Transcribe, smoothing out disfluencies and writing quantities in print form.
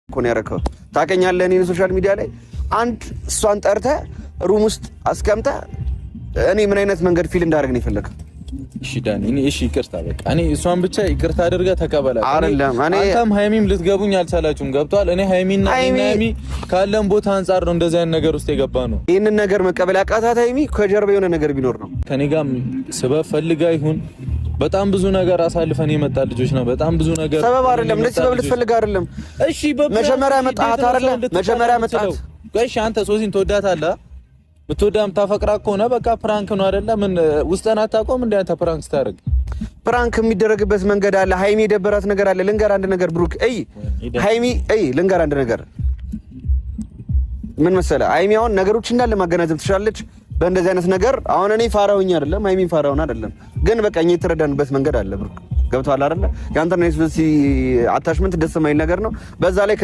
እኮ ነው ያደረከው። ታውቀኛለህ እኔ ሶሻል ሚዲያ ላይ አንድ እሷን ጠርተህ ሩም ውስጥ አስቀምጠህ እኔ ምን አይነት መንገድ ፊል እንዳደርግ ነው የፈለከው? እሺ ዳኒ እኔ እሺ ይቅርታ በቃ እኔ እሷን ብቻ ይቅርታ አድርገህ ተቀበላት። አይደለም እኔ አንተም ሃይሚም ልትገቡኝ አልቻላችሁም። ገብቷል። እኔ ሃይሚና ሃይሚ ካለን ቦታ አንፃር ነው እንደዚህ አይነት ነገር ውስጥ የገባ ነው። ይሄንን ነገር መቀበል ያቃታት ሃይሚ ከጀርባ የሆነ ነገር ቢኖር ነው። ከኔ ጋር ስበብ ፈልጋ ይሁን በጣም ብዙ ነገር አሳልፈን የመጣ ልጆች ነው። በጣም ብዙ ነገር ሰበብ አይደለም ለዚህ ሰበብ ልትፈልግ አይደለም። እሺ መጀመሪያ መጣሃት አይደለም መጀመሪያ መጣሃት። እሺ አንተ ሶሲን ትወዳታለህ? ብትወዳም ታፈቅራ ከሆነ በቃ ፕራንክ ነው አይደለ? ምን ውስጠን አታውቀውም እንዴ አንተ ፕራንክ ስታደርግ? ፕራንክ የሚደረግበት መንገድ አለ። ሃይሚ የደበራት ነገር አለ። ልንገር አንድ ነገር ብሩክ፣ ሃይሚ ልንገር አንድ ነገር ምን መሰለህ፣ ሃይሚ አሁን ነገሮች እንዳለ ማገናዘብ ትችላለች በእንደዚህ አይነት ነገር። አሁን እኔ ፋራውኝ አይደለም ሃይሚን ፋራውን አይደለም፣ ግን በቃ እኛ የተረዳንበት መንገድ አለ ብሩክ። ገብቶሃል አይደለ? ያንተና የሱሲ አታችመንት ደስ የማይል ነገር ነው። በዛ ላይ